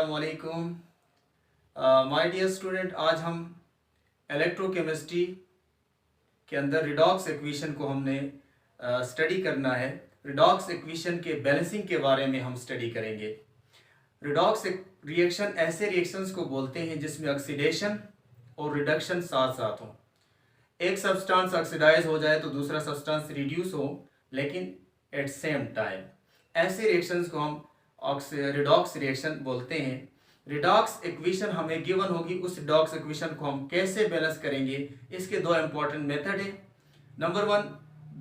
अस्सलामुअलैकुम my dear student. आज हम इलेक्ट्रोकेमिस्ट्री के अंदर रिडॉक्स इक्वेशन को हमने स्टडी करना है। रिडॉक्स इक्वेशन के बैलेंसिंग के बारे में हम स्टडी करेंगे। रिडॉक्स रिएक्शन ऐसे रिएक्शंस को बोलते हैं जिसमें ऑक्सीडेशन और रिडक्शन साथ साथ हो। एक सब्सटेंस ऑक्सीडाइज हो जाए तो दूसरा सब्सटेंस रिड्यूस हो, लेकिन एट सेम टाइम। ऐसे रिएक्शंस को हम रिडॉक्स रिएक्शन बोलते हैं। रिडॉक्स इक्वेशन हमें गिवन होगी, उस रिडॉक्स इक्वेशन को हम कैसे बैलेंस करेंगे, इसके दो इंपॉर्टेंट मेथड है। Number 1,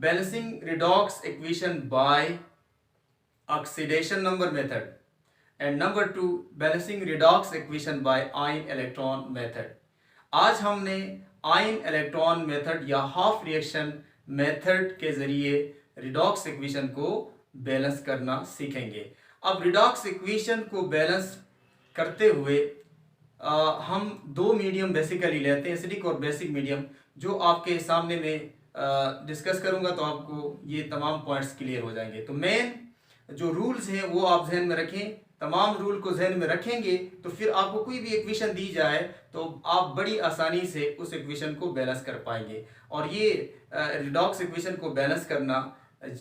balancing redox equation by oxidation number method, and number 2, balancing redox equation by ion electron method. आज हमने आयन इलेक्ट्रॉन मेथड या हाफ रिएक्शन मेथड के जरिए रिडॉक्स इक्वेशन को बैलेंस करना सीखेंगे। अब रिडॉक्स इक्वेशन को बैलेंस करते हुए हम दो मीडियम बेसिकली लेते हैं, एसिडिक और बेसिक मीडियम, जो आपके सामने में डिस्कस करूंगा तो आपको ये तमाम पॉइंट्स क्लियर हो जाएंगे। तो मेन जो रूल्स हैं वो आप जहन में रखें। तमाम रूल को जहन में रखेंगे तो फिर आपको कोई भी इक्वेशन दी जाए तो आप बड़ी आसानी से उस इक्वेशन को बैलेंस कर पाएंगे। और ये रिडॉक्स इक्वेशन को बैलेंस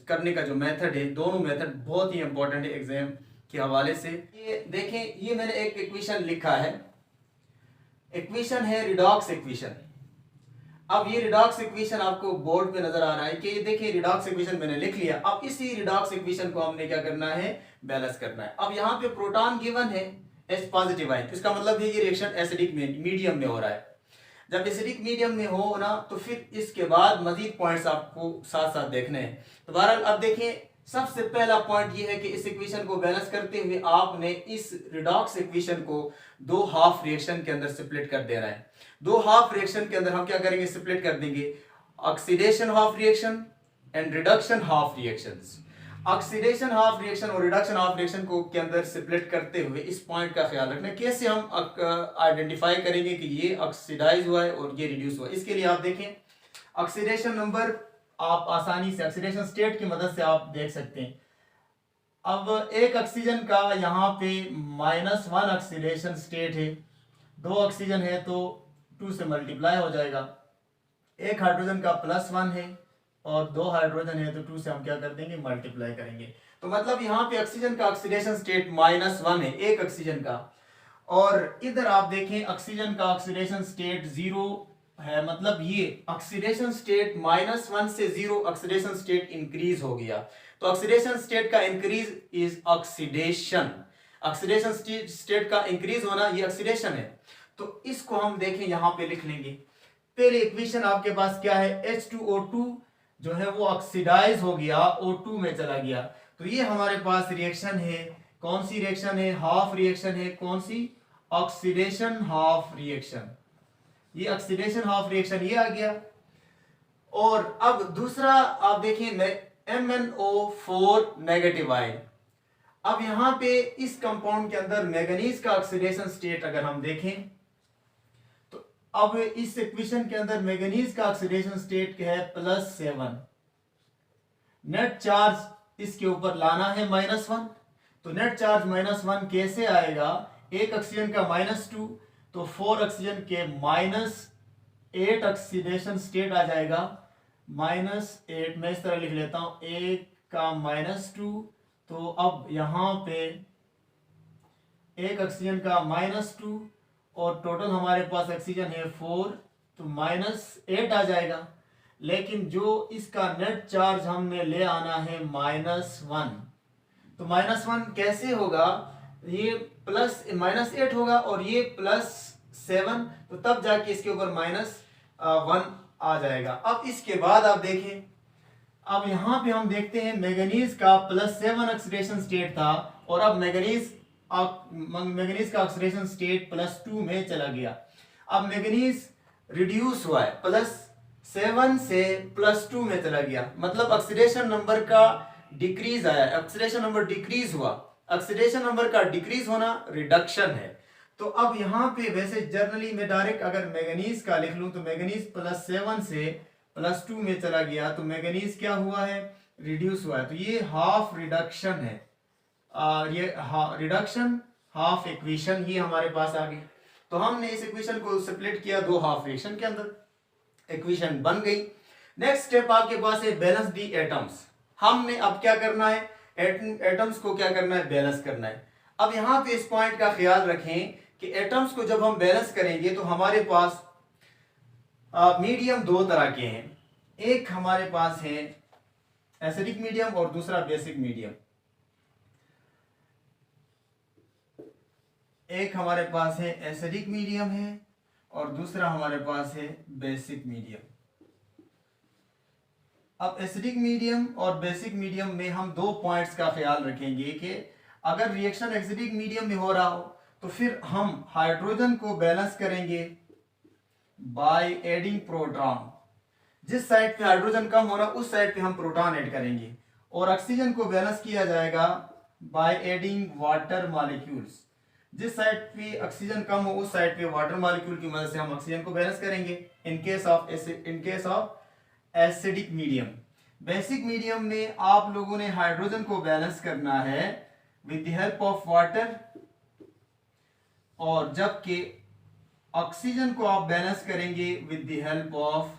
करने का जो मेथड है, दोनों मेथड बहुत ही इंपॉर्टेंट है एग्जाम के हवाले से। ये देखें, ये मैंने एक इक्वेशन लिखा है, इक्वेशन है रिडॉक्स इक्वेशन। अब ये रिडॉक्स इक्वेशन आपको बोर्ड पे नजर आ रहा है कि ये देखिए रिडॉक्स इक्वेशन मैंने लिख लिया। अब इसी रिडॉक्स इक्वेशन को हमने क्या करना है, बैलेंस करना है। अब यहाँ पे प्रोटॉन गिवन है H पॉजिटिव आयन, इसका मतलब है ये रिएक्शन एसिडिक मीडियम में हो रहा है। जब एसिडिक मीडियम में हो ना तो फिर इसके बाद मजीद पॉइंट्स आपको साथ साथ देखने हैं। तो बहरहाल अब देखें, सबसे पहला पॉइंट ये है कि इस इक्वेशन को बैलेंस करते हुए आपने इस रिडॉक्स इक्वेशन को दो हाफ रिएक्शन के अंदर स्प्लिट कर देना है। दो हाफ रिएक्शन के अंदर हम क्या करेंगे, स्प्लिट कर देंगे oxidation half reaction and reduction half reactions. Oxidation half reaction और रिडक्शन हाफ रिएक्शन को के अंदर स्प्लिट करते हुए इस पॉइंट का ख्याल रखना, कैसे हम आइडेंटिफाई करेंगे कि ये ऑक्सीडाइज हुआ है और ये रिड्यूस हुआ है। इसके लिए आप देखें ऑक्सीडेशन नंबर, आप आसानी से ऑक्सीडेशन स्टेट की मदद से आप देख सकते हैं। अब एक ऑक्सीजन का यहाँ पे -1 ऑक्सीडेशन स्टेट है, दो ऑक्सीजन है तो 2 से मल्टीप्लाई हो जाएगा। एक हाइड्रोजन का +1 है और दो हाइड्रोजन है तो 2 से हम क्या कर देंगे, मल्टीप्लाई करेंगे। तो मतलब यहाँ पे ऑक्सीजन का ऑक्सीडेशन स्टेट -1 है एक ऑक्सीजन का, और इधर आप देखें ऑक्सीजन का ऑक्सीडेशन स्टेट 0 है। मतलब ये ऑक्सीडेशन स्टेट -1 से 0 ऑक्सीडेशन स्टेट इंक्रीज हो गया। तो ऑक्सीडेशन स्टेट का increase is oxidation. Oxidation state का इंक्रीज होना ये ऑक्सीडेशन है। तो इसको हम देखें, यहाँ पे लिख लेंगे। पहले इक्वेशन आपके पास क्या है, H2O2 जो है वो ऑक्सीडाइज हो गया, O2 में चला गया। तो ये हमारे पास रिएक्शन है, कौन सी रिएक्शन है, हाफ रिएक्शन है। कौन सी, ऑक्सीडेशन हाफ रिएक्शन। ये ऑक्सीडेशन हाफ रिएक्शन ये आ गया। और अब दूसरा आप देखें MnO4 नेगेटिव आयन। अब यहां पे इस कंपाउंड के अंदर मैंगनीज का ऑक्सीडेशन स्टेट अगर हम देखें तो अब इस इक्वेशन के अंदर मैंगनीज का ऑक्सीडेशन स्टेट क्या है, +7। नेट चार्ज इसके ऊपर लाना है -1। तो नेट चार्ज -1 कैसे आएगा, एक ऑक्सीजन का -2 तो 4 ऑक्सीजन के -8 ऑक्सीडेशन स्टेट आ जाएगा। -8 मैं इस तरह लिख लेता हूं, 1 का -2 तो अब यहां पे एक ऑक्सीजन का -2 और टोटल हमारे पास ऑक्सीजन है 4 तो -8 आ जाएगा। लेकिन जो इसका नेट चार्ज हमने ले आना है -1, तो -1 कैसे होगा, ये -8 होगा और ये +7, तो तब जाके इसके ऊपर -1 आ जाएगा। अब इसके बाद आप देखें, अब यहां पे हम देखते हैं मैंगनीज का +7 ऑक्सीडेशन स्टेट था और अब मैंगनीज का ऑक्सीडेशन स्टेट +2 में चला गया। अब मैंगनीज रिड्यूस हुआ है, +7 से +2 में चला गया। मतलब ऑक्सीडेशन नंबर का डिक्रीज आया, ऑक्सीडेशन नंबर डिक्रीज हुआ। ऑक्सीडेशन नंबर का डिक्रीज होना रिडक्शन है। तो अब यहाँ पे वैसे जनरली मैं डायरेक्ट अगर मैंगनीज का लिख लूं तो मैंगनीज +7 से +2 में चला गया तो मैंगनीज क्या हुआ है, रिड्यूस हुआ है। तो ये हाफ रिडक्शन है, ये रिडक्शन हाफ इक्वेशन ही हमारे पास आ गई। तो हमने इस इक्वेशन को स्प्लिट किया दो हाफ फ्रैक्शन के अंदर, इक्वेशन बन गई। नेक्स्ट स्टेप आपके पास है बैलेंस दी एटम्स। हमने अब क्या करना है, एटम्स को क्या करना है, बैलेंस करना है। अब यहां पे इस पॉइंट का ख्याल रखें कि एटम्स को जब हम बैलेंस करेंगे तो हमारे पास मीडियम दो तरह के हैं। एक हमारे पास है एसिडिक मीडियम और दूसरा बेसिक मीडियम। एक हमारे पास है एसिडिक मीडियम है और दूसरा हमारे पास है बेसिक मीडियम। अब एसिडिक मीडियम और बेसिक मीडियम में हम दो पॉइंट्स का ख्याल रखेंगे कि अगर रिएक्शन एसिडिक मीडियम में हो रहा हो तो फिर हम हाइड्रोजन को बैलेंस करेंगे बाय एडिंग प्रोटॉन। जिस साइड पे हाइड्रोजन कम हो रहा उस साइड पे हम प्रोटॉन ऐड करेंगे। और ऑक्सीजन को बैलेंस किया जाएगा बाय एडिंग वाटर मॉलिक्यूल्स। जिस साइड पे ऑक्सीजन कम हो उस साइड पे वाटर मॉलिक्यूल की मदद से हम ऑक्सीजन को बैलेंस करेंगे in case of acidic medium. Basic medium में आप लोगों ने हाइड्रोजन को बैलेंस करना है with the help of water, और जबकि ऑक्सीजन को आप बैलेंस करेंगे with the help of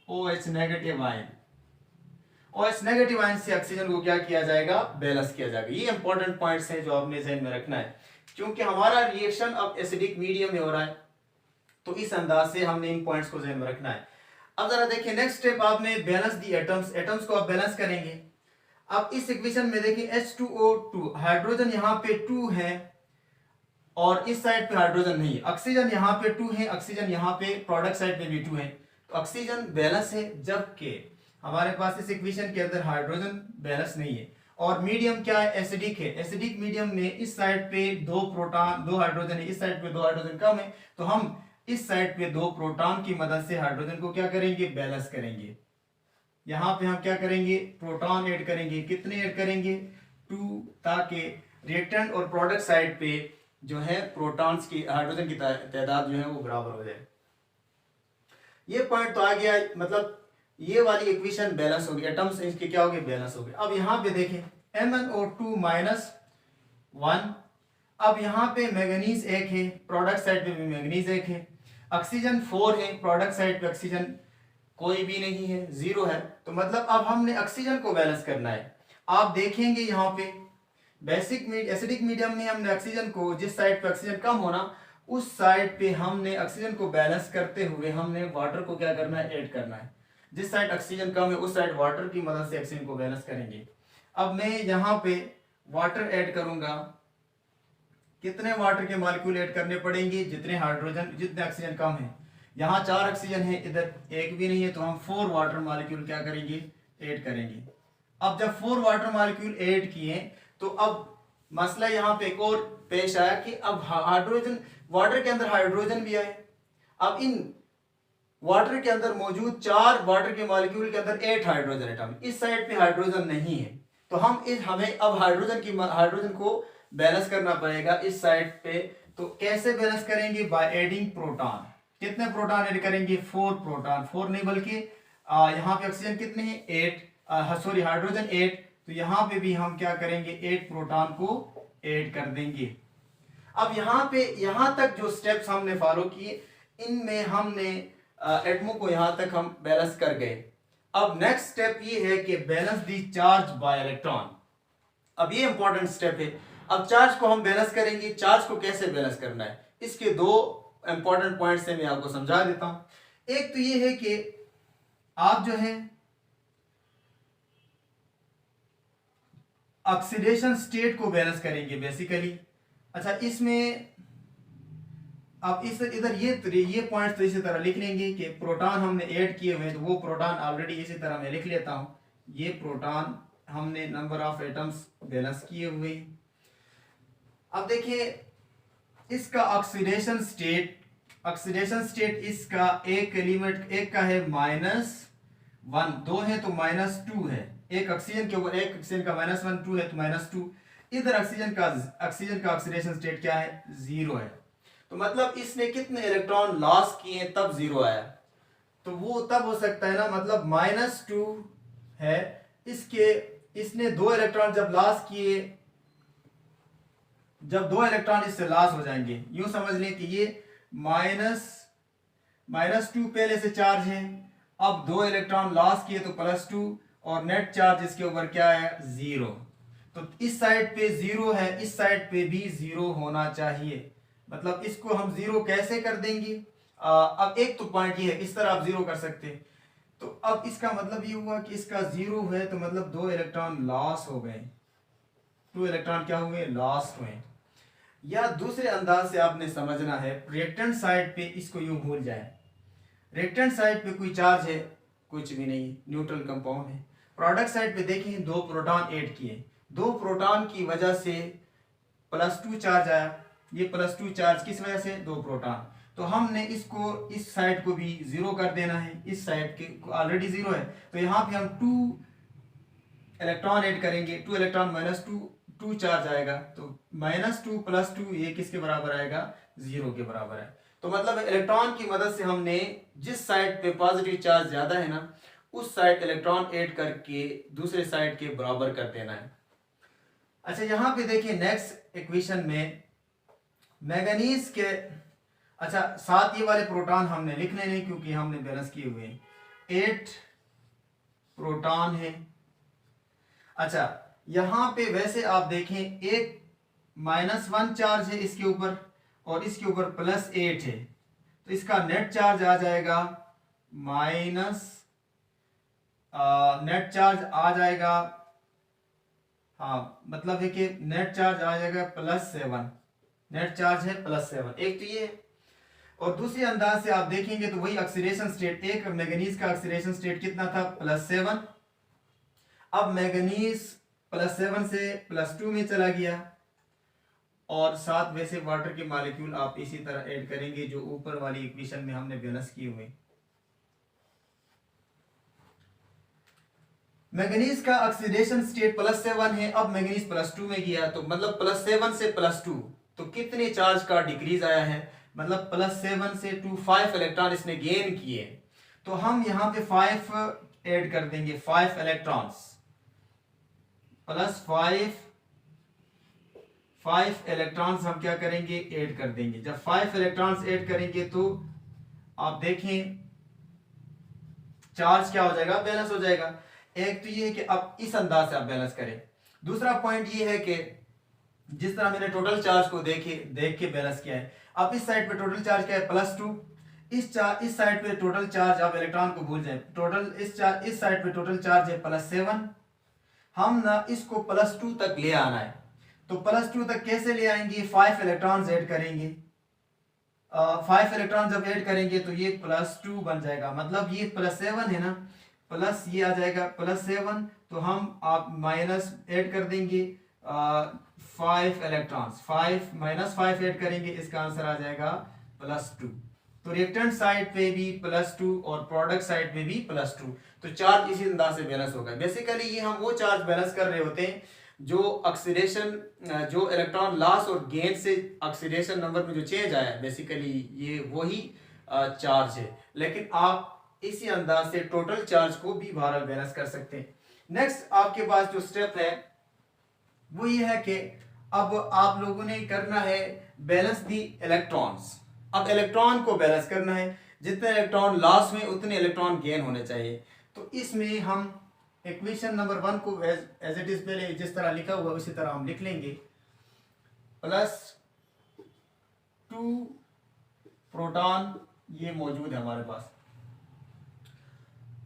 OH negative ion. OH negative ion से ऑक्सीजन को क्या किया जाएगा, बैलेंस किया जाएगा। ये इंपॉर्टेंट पॉइंट्स हैं जो आपने ध्यान में रखना है, क्योंकि हमारा रिएक्शन अब एसिडिक मीडियम में हो रहा है, तो इस अंदाज से हमने इन पॉइंट्स को ध्यान में रखना है। अब जरा देखिए नेक्स्ट स्टेप, आपने बैलेंस दी एटम्स, एटम्स को आप बैलेंस करेंगे। अब इस इक्वेशन में देखिए H2O2, हाइड्रोजन यहाँ पे 2 है और इस साइड पे हाइड्रोजन नहीं है। ऑक्सीजन यहाँ पे 2 है, ऑक्सीजन यहाँ पे प्रोडक्ट साइड पे भी 2 है, तो ऑक्सीजन बैलेंस है, जबकि हमारे पास इस इक्वेशन के अंदर हाइड्रोजन बैलेंस नहीं है। और मीडियम क्या है, एसिडिक है। एसिडिक मीडियम में इस साइड पे दो प्रोटॉन दो हाइड्रोजन है, इस साइड पे दो हाइड्रोजन कम है, तो हम इस साइड पे दो प्रोटॉन की मदद से हाइड्रोजन को क्या करेंगे, बैलेंस करेंगे। यहां पे हम क्या करेंगे, प्रोटॉन ऐड करेंगे। कितने ऐड करेंगे, 2, ताकि रिएक्टेंट और प्रोडक्ट साइड पे जो है प्रोटॉन्स की, हाइड्रोजन की तादाद जो है वो बराबर हो जाए। ये पॉइंट तो आ गया, मतलब ये वाली इक्वेशन बैलेंस होगी, एटम्स इसके क्या हो गए, बैलेंस हो गए। अब यहाँ पे देखें MnO2 -1। अब यहाँ पे मैंगनीज 1 है, प्रोडक्ट साइड पे भी मैंगनीज 1 है। ऑक्सीजन 4 है, प्रोडक्ट साइड पे ऑक्सीजन कोई भी नहीं है, 0 है। तो मतलब अब हमने ऑक्सीजन को बैलेंस करना है। आप देखेंगे यहाँ पे एसिडिक मीडियम में हमने ऑक्सीजन को, जिस साइड पे ऑक्सीजन कम होना उस साइड पे हमने ऑक्सीजन को बैलेंस करते हुए हमने वाटर को क्या करना है, ऐड करना है। जिस साइड ऑक्सीजन कम है उस साइड वाटर की मदद से ऑक्सीजन को बैलेंस करेंगे। अब मैं यहाँ पे वाटर ऐड करूंगा। कितने वाटर के मॉलिक्यूल ऐड करने पड़ेंगे, जितने ऑक्सीजन कम है। यहाँ 4 ऑक्सीजन है, इधर एक भी नहीं है, तो हम 4 वाटर मॉलिक्यूल क्या करेंगे, ऐड करेंगे। अब जब 4 वाटर मॉलिक्यूल ऐड किए तो अब मसला यहाँ पे एक और पेश आया कि अब हाइड्रोजन, वाटर के अंदर हाइड्रोजन भी आए। अब इन वाटर के अंदर मौजूद 4 वाटर के मॉलिक्यूल के अंदर 8 हाइड्रोजन एटम, इस साइड पे हाइड्रोजन नहीं है, तो हमें अब हाइड्रोजन को बैलेंस करना पड़ेगा इस साइड पे। तो कैसे बैलेंस करेंगे, बाय एडिंग प्रोटॉन। कितने प्रोटॉन ऐड करेंगे, 4 प्रोटॉन, 4 नहीं बल्कि यहाँ पे ऑक्सीजन कितने हैं, 8, सॉरी हाइड्रोजन 8, तो यहाँ पे भी हम क्या करेंगे, 8 प्रोटॉन को ऐड कर देंगे। अब यहाँ तक जो स्टेप्स हमने फॉलो किए, इनमें हमने एटमों को यहाँ तक हम बैलेंस कर गए। अब नेक्स्ट स्टेप ये है कि balance the charge by electron. अब ये इंपॉर्टेंट स्टेप है। अब चार्ज को हम बैलेंस करेंगे। चार्ज को कैसे बैलेंस करना है, इसके दो इंपॉर्टेंट पॉइंट्स हैं, मैं आपको समझा देता हूं। एक तो ये है कि आप जो है ऑक्सीडेशन स्टेट को बैलेंस करेंगे बेसिकली। अच्छा, इसमें अब इधर ये पॉइंट्स तो इसी तरह लिख लेंगे कि प्रोटॉन हमने ऐड किए हुए हैं, तो वो प्रोटॉन ऑलरेडी इसी तरह मैं लिख लेता हूं। ये प्रोटॉन हमने नंबर ऑफ एटम्स बैलेंस किए हुए। अब देखिए इसका ऑक्सीडेशन स्टेट इसका एक एलिमेंट, एक का है -1, 2 है तो -2 है। एक ऑक्सीजन के ऊपर एक ऑक्सीजन का -1, 2 है तो -2। इधर ऑक्सीजन का ऑक्सीडेशन स्टेट क्या है, 0 है। तो मतलब इसने कितने इलेक्ट्रॉन लॉस किए तब 0 आया। तो वो तब हो सकता है ना, मतलब -2 है, इसने 2 इलेक्ट्रॉन जब लॉस किए, जब 2 इलेक्ट्रॉन इससे लॉस हो जाएंगे, यूं समझ लें कि ये -2 पहले से चार्ज है, अब 2 इलेक्ट्रॉन लॉस किए तो +2, और नेट चार्ज इसके ऊपर क्या है, 0। तो इस साइड पे 0 है, इस साइड पे भी 0 होना चाहिए। मतलब इसको हम 0 कैसे कर देंगे, अब एक तो पॉइंट ये है, इस तरह आप 0 कर सकते हैं। तो अब इसका मतलब ये हुआ कि इसका 0 है, तो मतलब 2 इलेक्ट्रॉन लॉस हो गए, 2 इलेक्ट्रॉन क्या हुए, लॉस हुए। या दूसरे अंदाज से आपने समझना है, रिएक्टेंट साइड पे इसको यूं भूल जाए, रिएक्टेंट साइड पे कोई चार्ज है, कुछ भी नहीं, न्यूट्रल कंपाउंड है। प्रोडक्ट साइड पे देखें, 2 प्रोटॉन ऐड किए, 2 प्रोटॉन की वजह से +2 चार्ज आया। ये +2 चार्ज किस वजह से, 2 प्रोटॉन। तो हमने इसको, इस साइड को भी 0 कर देना है, इस साइड के ऑलरेडी 0 है, तो यहाँ पे हम 2 इलेक्ट्रॉन ऐड करेंगे, 2 इलेक्ट्रॉन -2 चार्ज आएगा, तो -2 + 2 ये किसके बराबर आएगा, 0 के बराबर है। तो मतलब इलेक्ट्रॉन की मदद से हमने जिस साइड पे पॉजिटिव चार्ज ज्यादा है ना, उस साइड इलेक्ट्रॉन ऐड करके दूसरे साइड के बराबर कर देना है। अच्छा, यहाँ पे देखिए नेक्स्ट इक्वेशन में मैंगनीज के, अच्छा साथ ये वाले प्रोटॉन हमने लिखने नहीं क्योंकि हमने बैलेंस किए हुए हैं, 8 प्रोटॉन है। अच्छा, यहां पे वैसे आप देखें एक -1 चार्ज है इसके ऊपर, और इसके ऊपर +8 है, तो इसका नेट चार्ज आ जाएगा नेट चार्ज आ जाएगा, हाँ मतलब है कि नेट चार्ज आ जाएगा +7, नेट चार्ज है +7, एक तो ये है। और दूसरे अंदाज से आप देखेंगे तो वही ऑक्सीडेशन स्टेट, एक मैंगनीज का ऑक्सीडेशन स्टेट कितना था, +7। अब मैंगनीज +7 से +2 में चला गया, और साथ वैसे वाटर के मॉलिक्यूल आप इसी तरह ऐड करेंगे जो ऊपर वाली इक्वेशन में हमने बैलेंस किए हुए। मैंगनीज का ऑक्सीडेशन स्टेट +7 है, अब मैंगनीज +2 में गया, तो मतलब +7 से +2, तो कितने चार्ज का डिक्रीज आया है, मतलब +7 से 5 इलेक्ट्रॉन इसने गेन किए। तो हम यहाँ पे 5 ऐड कर देंगे, 5 इलेक्ट्रॉन्स +5 इलेक्ट्रॉन्स हम क्या करेंगे, ऐड कर देंगे। जब 5 इलेक्ट्रॉन्स ऐड करेंगे तो आप देखें चार्ज क्या हो जाएगा, बैलेंस हो जाएगा। एक तो ये है कि अब इस अंदाज से आप बैलेंस करें। दूसरा पॉइंट ये है कि जिस तरह मैंने टोटल चार्ज को देख के बैलेंस किया है, अब इस साइड पे टोटल चार्ज क्या है, +2, इस साइड पे टोटल चार्ज, आप इलेक्ट्रॉन को भूल जाए, टोटल इस साइड पे टोटल चार्ज है +7। हम ना इसको +2 तक ले आना है, तो +2 तक कैसे ले आएंगे, 5 इलेक्ट्रॉन्स ऐड करेंगे, 5 इलेक्ट्रॉन जब ऐड करेंगे तो ये +2 बन जाएगा, मतलब ये +7 है ना, प्लस ये आ जाएगा +7, तो हम आप माइनस ऐड कर देंगे 5 इलेक्ट्रॉन्स, 5 ऐड करेंगे, इसका आंसर आ जाएगा +2। तो रिएक्टेंट साइड पे भी +2 और प्रोडक्ट साइड पे भी +2, तो चार्ज इसी अंदाज से बैलेंस होगा। बेसिकली ये हम वो चार्ज बैलेंस कर रहे होते हैं जो ऑक्सीडेशन, जो इलेक्ट्रॉन लॉस और गेन से ऑक्सीडेशन नंबर में जो चेंज आया है, बेसिकली ये वही चार्ज है। लेकिन आप इसी अंदाज से टोटल चार्ज को भी बहरहाल बैलेंस कर सकते हैं। नेक्स्ट आपके पास जो स्टेप है वो ये है कि अब आप लोगों ने करना है बैलेंस दी इलेक्ट्रॉन्स। अब इलेक्ट्रॉन को बैलेंस करना है, जितने इलेक्ट्रॉन लॉस हुए उतने इलेक्ट्रॉन गेन होने चाहिए। तो इसमें हम इक्वेशन नंबर 1 को एज इट इज पहले जिस तरह लिखा हुआ उसी तरह हम लिख लेंगे, +2 प्रोटॉन ये मौजूद है हमारे पास।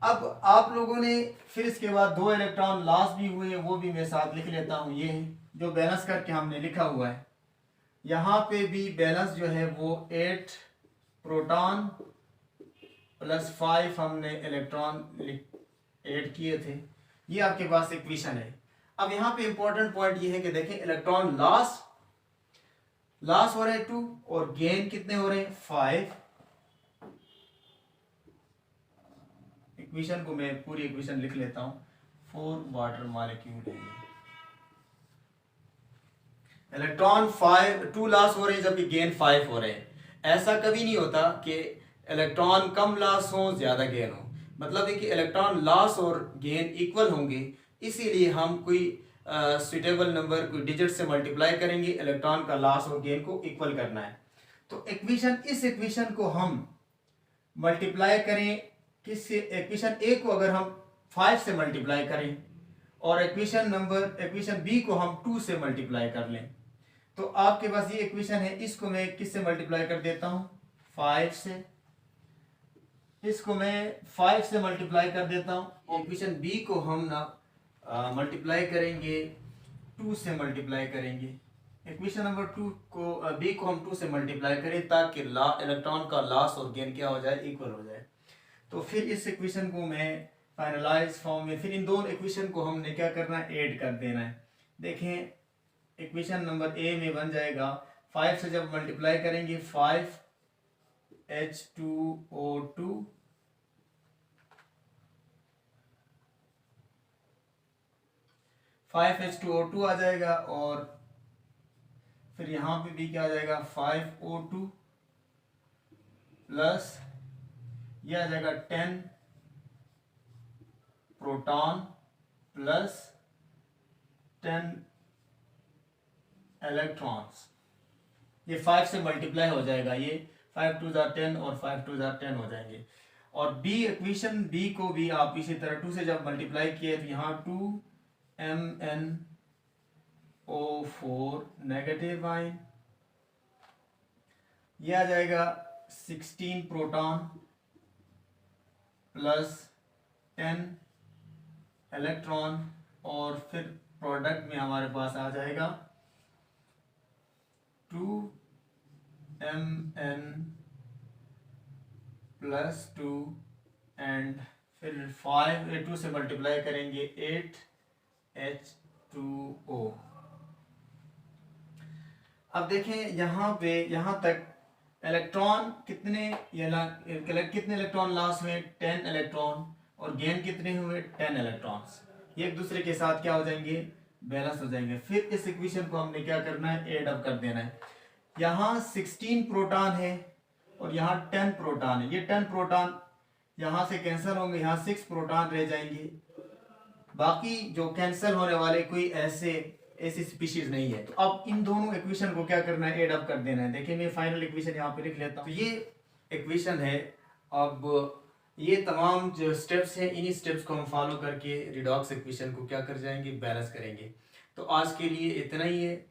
अब आप लोगों ने फिर इसके बाद 2 इलेक्ट्रॉन लॉस भी हुए, वो भी मैं साथ लिख लेता हूं, ये जो बैलेंस करके हमने लिखा हुआ है। यहाँ पे भी बैलेंस जो है वो 8 प्रोटॉन +5 हमने इलेक्ट्रॉन ऐड किए थे, ये आपके पास इक्वेशन है। अब यहाँ पे इंपॉर्टेंट पॉइंट ये है कि देखें इलेक्ट्रॉन लॉस हो रहे हैं 2 और गेन कितने हो रहे हैं 5। इक्वेशन को मैं पूरी इक्वेशन लिख लेता हूं, 4 वाटर मॉलिक्यूल है, इलेक्ट्रॉन 2 लॉस हो रहे हैं जबकि गेन 5 हो रहे हैं। ऐसा कभी नहीं होता कि इलेक्ट्रॉन कम लॉस हो ज्यादा गेन हो, मतलब है कि इलेक्ट्रॉन लॉस और गेन इक्वल होंगे, इसीलिए हम कोई सुटेबल नंबर को डिजिट से मल्टीप्लाई करेंगे, इलेक्ट्रॉन का लॉस और गेन को इक्वल करना है। तो इस इक्वेशन को हम मल्टीप्लाई करें किससे? इक्वेशन ए को अगर हम 5 से मल्टीप्लाई करें और इक्वेशन बी को हम 2 से मल्टीप्लाई कर लें, तो आपके पास ये इक्वेशन है, इसको मैं किससे मल्टीप्लाई कर देता हूं? 5 से। इसको मैं 5 से मल्टीप्लाई कर देता हूं। इक्वेशन बी को हम ना मल्टीप्लाई करेंगे 2 से मल्टीप्लाई करेंगे। इक्वेशन नंबर 2 को बी को हम 2 से मल्टीप्लाई करें ताकि इलेक्ट्रॉन का लॉस और गेन क्या हो जाए? इक्वल हो जाए। तो फिर इस इक्वेशन को मैं फाइनलाइज फॉर्म में, फिर इन दोनों इक्वेशन को हमने क्या करना है? ऐड कर देना है। देखें इक्वेशन नंबर ए में बन जाएगा 5 से जब मल्टीप्लाई करेंगे 5H2O2 5H2O2 आ जाएगा, और फिर यहां पे भी क्या आ जाएगा? 5O2 प्लस ये आ जाएगा 10 प्रोटॉन प्लस 10 इलेक्ट्रॉन्स। ये 5 से मल्टीप्लाई हो जाएगा, ये 5 2 10 और 5 2 10 हो जाएंगे। और बी इक्वेशन बी को भी आप इसी तरह 2 से जब मल्टीप्लाई किए तो यहाँ 2MnO4 नेगेटिव आयन, ये आ जाएगा 16 प्रोटॉन प्लस 10 इलेक्ट्रॉन, और फिर प्रोडक्ट में हमारे पास आ जाएगा 2Mn प्लस 2 एंड फिर 2 से मल्टीप्लाई करेंगे 8H2O। अब देखें यहाँ पे, यहाँ तक इलेक्ट्रॉन कितने इलेक्ट्रॉन लॉस हुए? 10 इलेक्ट्रॉन, और गेन कितने हुए? 10 इलेक्ट्रॉन्स। ये एक दूसरे के साथ क्या हो जाएंगे? बैलेंस हो जाएंगे। फिर इस इक्वेशन को हमने क्या करना है? एड अप कर देना है। यहाँ 16 प्रोटॉन है और यहाँ 10 प्रोटॉन है। ये 10 प्रोटॉन यहाँ से कैंसिल होंगे, यहाँ 6 प्रोटॉन रह जाएंगे। बाकी जो कैंसिल होने वाले कोई ऐसी स्पीशीज नहीं है। तो अब इन दोनों इक्वेशन को क्या करना है? एड अप कर देना है। देखिए मैं फाइनल इक्वेशन यहाँ पे लिख लेता हूँ। तो ये इक्वेशन है। अब ये तमाम जो स्टेप्स हैं, इन्हीं स्टेप्स को हम फॉलो करके रिडॉक्स इक्वेशन को क्या कर जाएंगे? बैलेंस करेंगे। तो आज के लिए इतना ही है।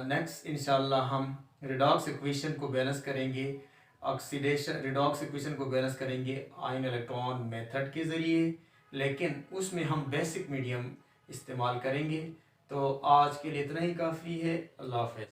नेक्स्ट इंशाल्लाह हम रिडॉक्स इक्वेशन को बैलेंस करेंगे, ऑक्सीडेशन रिडॉक्स इक्वेशन को बैलेंस करेंगे आयन इलेक्ट्रॉन मेथड के ज़रिए, लेकिन उसमें हम बेसिक मीडियम इस्तेमाल करेंगे। तो आज के लिए इतना ही काफ़ी है। अल्लाह हाफ़िज़।